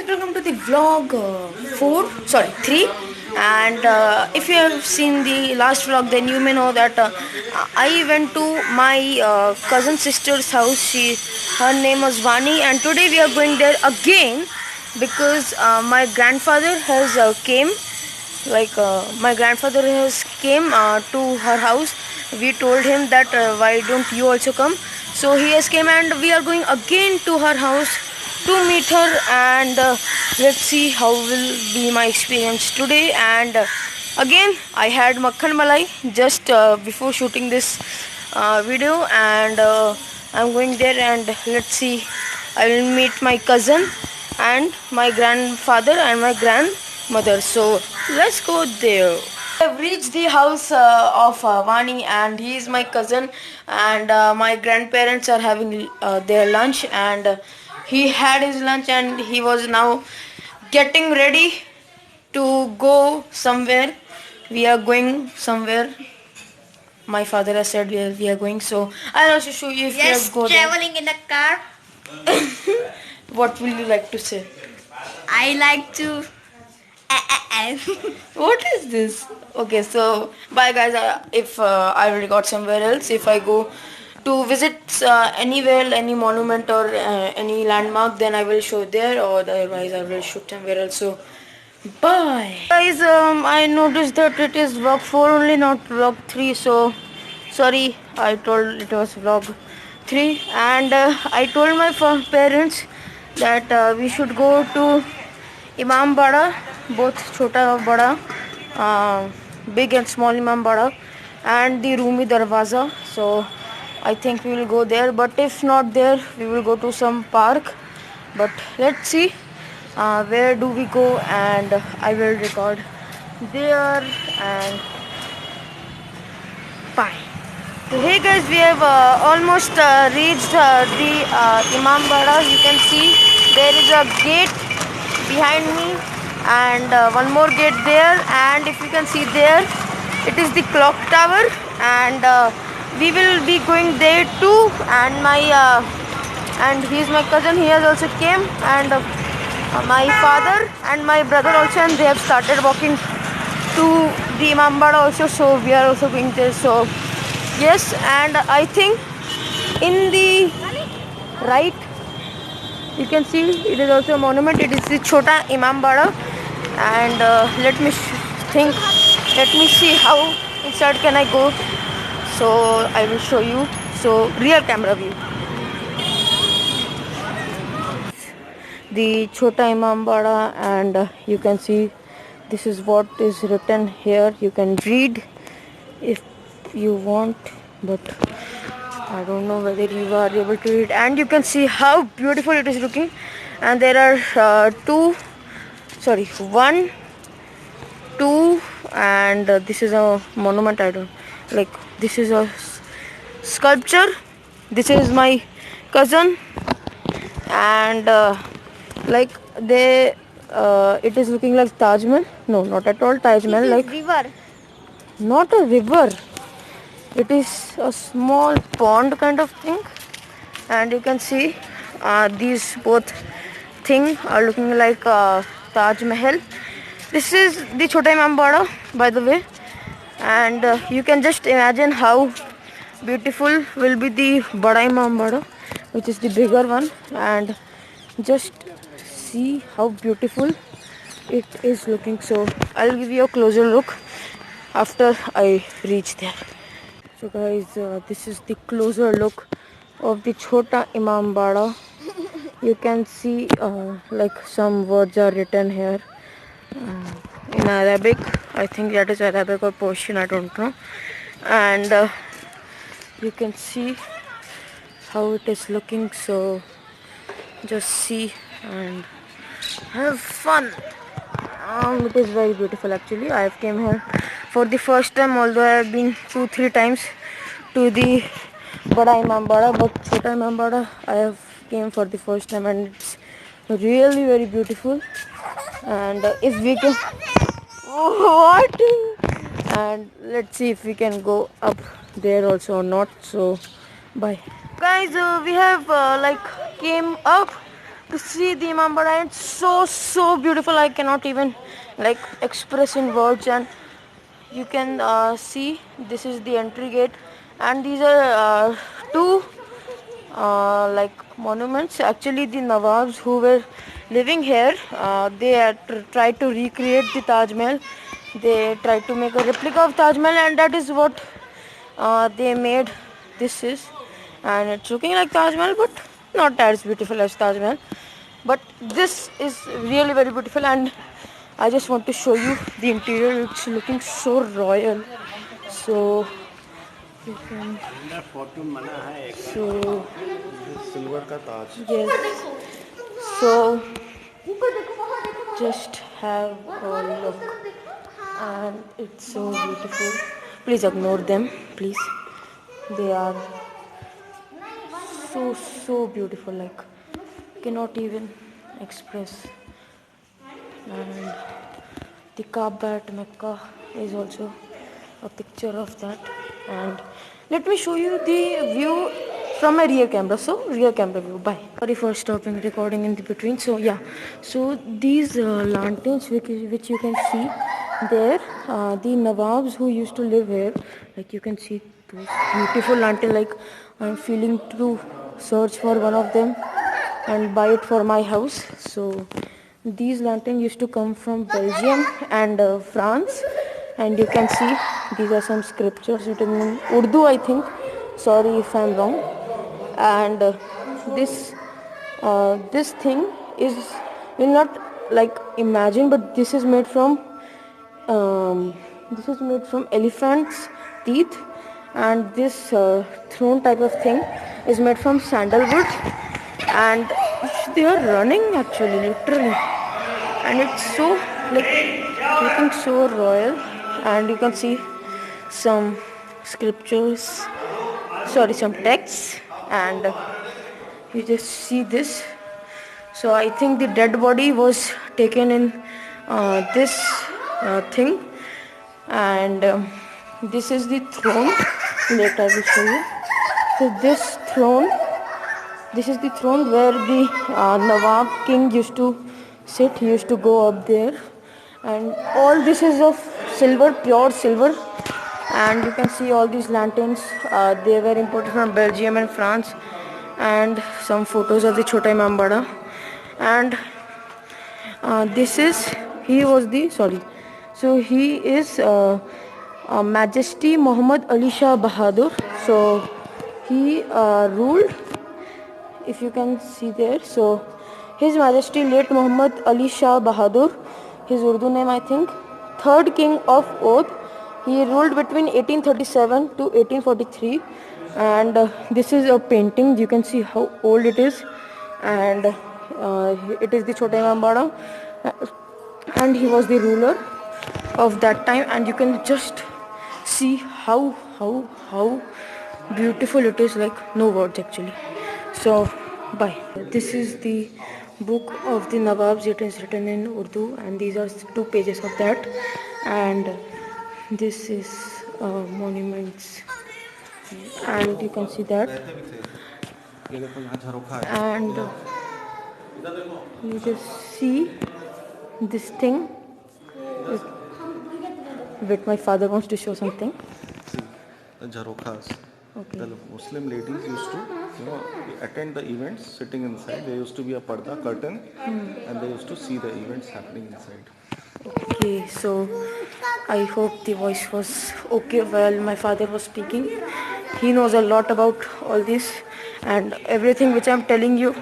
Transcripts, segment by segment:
guys, welcome to the vlog 3. And if you have seen the last vlog, then you may know that I went to my cousin sister's house. Her name was Vani, and today we are going there again because my grandfather has came. My grandfather has came to her house. We told him that why don't you also come? So he has came, and we are going again to her house to meet her, and let's see how will be my experience today. And again, I had makhan malai just before shooting this video, and I'm going there, and let's see. I will meet my cousin and my grandfather and my grandmother, so let's go there. I've reached the house of Vani, and he is my cousin, and my grandparents are having their lunch, and he had his lunch, and he was now getting ready to go somewhere. We are going somewhere. My father has said we are going, so I'll also show you if we are going. Traveling in a car. What will you like to say? I like to. What is this? Okay, so bye guys. If I will got somewhere else, if I go to visit anywhere, any monument or any landmark, then I will show there, or otherwise I will shoot somewhere else. So bye guys. I noticed that it is vlog 4 only, not vlog 3. So sorry, I told it was vlog 3, and I told my parents that we should go to Imam Bada, both Chota or Bada, big and small Imam Bada, and the Rumi Darwaza. So I think we will go there, but if not there, we will go to some park. But let's see where do we go, and I will record there. And bye. So hey guys, we have almost reached the Imam Bada. You can see there is a gate behind me, and one more gate there, and if you can see there, it is the clock tower, and we will be going there too. And and he is my cousin. He has also came, and my father and my brother also, and they have started walking to the Imam Bada also. So we are also going there. So yes, and I think in the right you can see it is also a monument. It is the Chota Imam Bada, and let me see how inside can I go. So I will show you. So rear camera view. The Chota Imam Bada, and you can see this is what is written here. You can read if you want, but I don't know whether you are able to read. And you can see how beautiful it is looking. And there are one, two, and this is a monument. I don't like. This is a sculpture. This is my cousin, and it is looking like Taj Mahal. No, not at all Taj Mahal. Like river. Not a river. It is a small pond kind of thing, and you can see these both things are looking like Taj Mahal. This is the Chota Imam Bada, by the way, and you can just imagine how beautiful will be the Bada Imam Bada, which is the bigger one, and just see how beautiful it is looking. So I'll give you a closer look after I reach there. So guys, this is the closer look of the Chota Imam Bada. You can see like some words are written here in Arabic. I think that is Arabic or Persian, I don't know. And you can see how it is looking. So just see and have fun. It is very beautiful actually. I have came here for the first time, although I have been 2-3 times to the Bada Imam Bada, but Chota Imam Bada I have came for the first time, and it's really very beautiful. And if we can what, and let's see if we can go up there also or not. So bye guys, we have came up to see the Imambara. It's so beautiful. I cannot even like express in words. And you can see this is the entry gate, and these are two like monuments. Actually, the Nawabs who were living here, they had tried to recreate the Taj Mahal. They tried to make a replica of Taj Mahal, and that is what they made. This is, and it's looking like Taj Mahal, but not as beautiful as Taj Mahal. But this is really very beautiful, and I just want to show you the interior. It's looking so royal. So you can. So silver का ताज yes. So just have a look, and it's so beautiful. Please ignore them, please. They are so beautiful. Like cannot even express. And the Kaaba at Mecca is also a picture of that. And let me show you the view from a rear camera. So rear camera view. Bye. Sorry for stopping recording in the between. So yeah, so these lanterns which you can see there, the Nawabs who used to live here, like you can see those beautiful lantern. Like I'm feeling to search for one of them and buy it for my house. So these lanterns used to come from Belgium and France, and you can see these are some scriptures written in Urdu, I think. Sorry if I'm wrong. And this thing is, you'll not like imagine, but this is made from elephant's teeth, and this throne type of thing is made from sandalwood, and they are running actually literally, and it's so like looking so royal. And you can see some scriptures, sorry, some texts, and you just see this. So I think the dead body was taken in this thing, and this is the throne. Later I will show you. So this is the throne where the Nawab king used to sit. He used to go up there, and all this is of silver, pure silver. And you can see all these lanterns. They were imported from Belgium and France. And some photos of the Chota Imam Bada. And this is, he was the, sorry. So he is Majesty Muhammad Ali Shah Bahadur. So he ruled, if you can see there. So His Majesty late Muhammad Ali Shah Bahadur, his Urdu name I think, third king of Oudh. He ruled between 1837 to 1843, and this is a painting. You can see how old it is, and it is the Chota Imam Bada, and he was the ruler of that time. And you can just see how beautiful it is, like no words actually. So bye. This is the book of the Nawabs. It is written in Urdu, and these are 2 pages of that. And this is monuments, and you can see that. And you just see this thing. Wait, my father wants to show something. the Jharokhas. Okay. The Muslim ladies used to, attend the events sitting inside. There used to be a parda curtain, and they used to see the events happening inside. Okay, so I hope the voice was okay while my father was speaking. He knows a lot about all this, and everything which I'm telling you,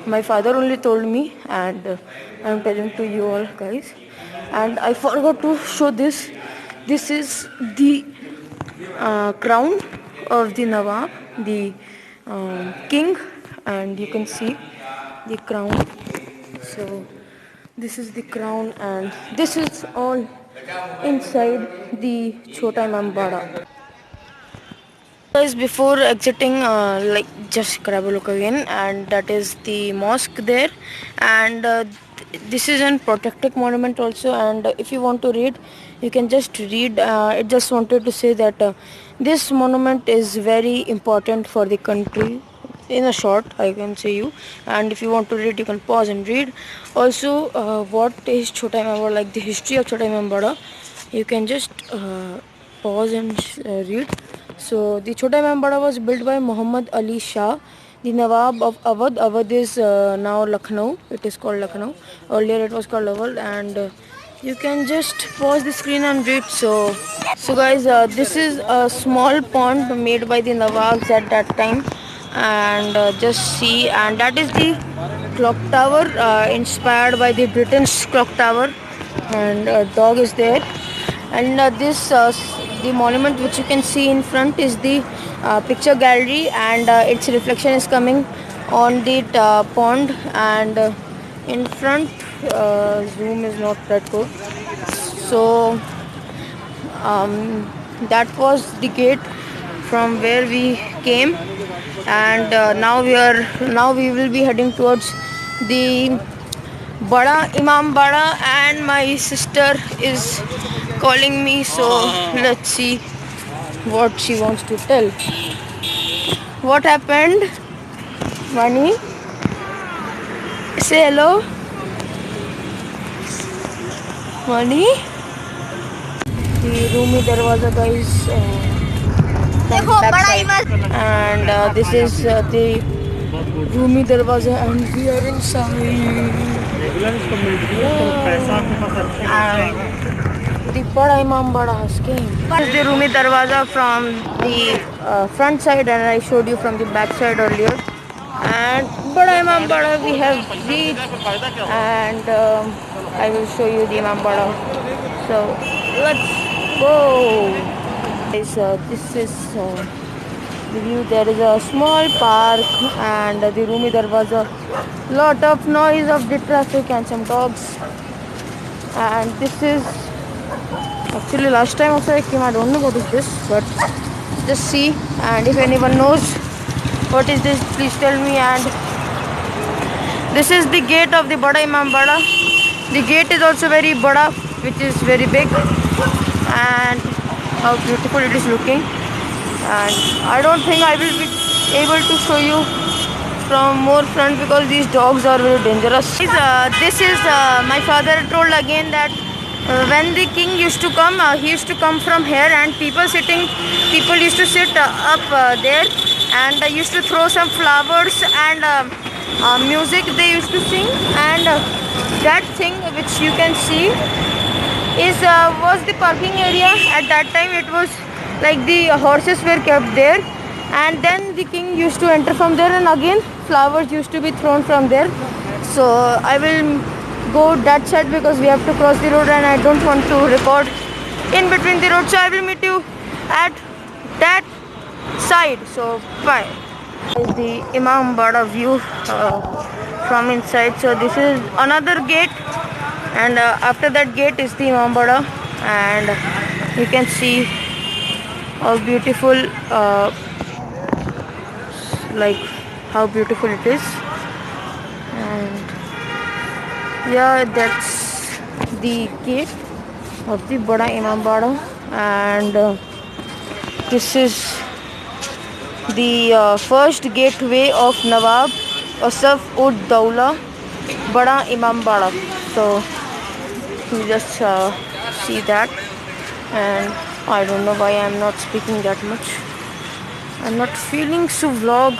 my father only told me, and I'm telling to you all guys. And I forgot to show this. This is the crown of the Nawab, the king, and you can see the crown. So this is the crown, and this is all inside the Chota Imam Bada. Guys, before exiting, like just grab a look again, and that is the mosque there. And this is a protected monument also, and if you want to read, you can just read. It just wanted to say that this monument is very important for the country. in a short, I can say you. And if you want to read, you can pause and read. Also, what is Chota Imam Bada, like the history of Chota Imam Bada, you can just pause and read. So the Chota Imam Bada was built by Muhammad Ali Shah, the Nawab of Awadh. Awadh is now Lucknow. It is called Lucknow. Earlier it was called Awadh. And you can just pause the screen and read. So guys, this is a small pond made by the Nawabs at that time. And just see, and that is the clock tower, inspired by the Britain's clock tower. And a dog is there. And the monument which you can see in front is the picture gallery, and its reflection is coming on the pond. And in front, zoom is not that good. So that was the gate from where we came. And now we will be heading towards the Bada Imam Bada, and my sister is calling me, so let's see what she wants to tell. What happened, Mani? Say hello, Mani. The Rumi Darwaza, guys, from backside. And this is the Rumi Darwaza, and we are inside. And the Bada Imam Bada has came. This is the Rumi Darwaza from the front side, and I showed you from the back side earlier. And Bada Imam Bada we have reached, and I will show you the Imam Bada. So let's go. This is the view. There is a small park and the Rumi Darwaza. Lot of noise of the traffic and some dogs. And this is actually last time also I came. I don't know what is this, but just see. And if anyone knows what is this, please tell me. And this is the gate of the Bada Imam Bada. The gate is also very Bada, which is very big, and how beautiful it is looking. And I don't think I will be able to show you from more front because these dogs are very dangerous. This is my father told again that when the king used to come, he used to come from here, and people used to sit up there, and used to throw some flowers, and music they used to sing. And that thing which you can see was the parking area. At that time it was like the horses were kept there, and then the king used to enter from there, and again flowers used to be thrown from there. So I will go that side because we have to cross the road, and I don't want to record in between the road. So I will meet you at that side. So bye. This is the Imam Bada view from inside. So this is another gate, and after that gate is the Imam Bada, and you can see how beautiful, like how beautiful it is. And yeah, that's the gate of the Bada Imam Bada. And this is the first gateway of Nawab Asaf ud Daula Bada Imam Bada. So you just see that. And I don't know why I'm not speaking that much. I'm not feeling to vlog,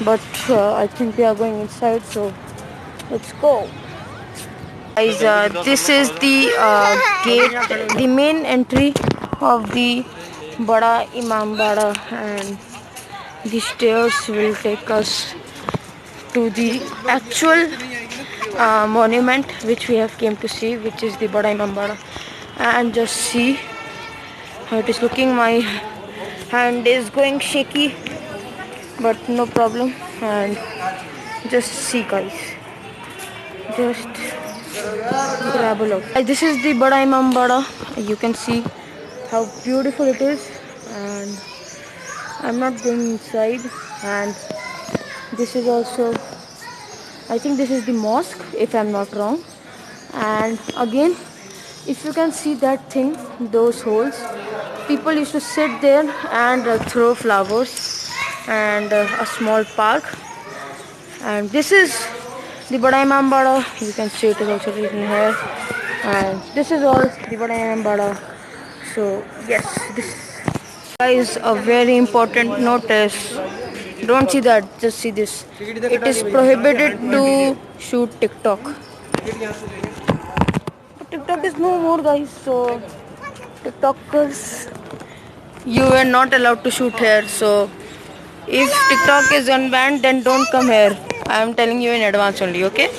but I think we are going inside, so let's go. Guys, this is the gate, the main entry of the Bada Imam Bada, and the stairs will take us to the actual monument which we have came to see, which is the Bada Imam Bada. And just see how it is looking. My hand is going shaky, but no problem. And just see, guys, just grab a look. This is the Bada Imam Bada. You can see how beautiful it is, and I'm not going inside. And this is also, I think this is the mosque, if I'm not wrong. And again, if you can see that thing, those holes, people used to sit there and throw flowers. and a small park. And this is the Bada Imam Bada. You can see it is also written here. And this is all the Bada Imam Bada. So yes, this is a very important notice. Don't see that, just see this. It is prohibited to shoot TikTok. But TikTok is no more, guys. So TikTokers, you were not allowed to shoot here. So if TikTok is unbanned, then don't come here. I am telling you in advance only, okay?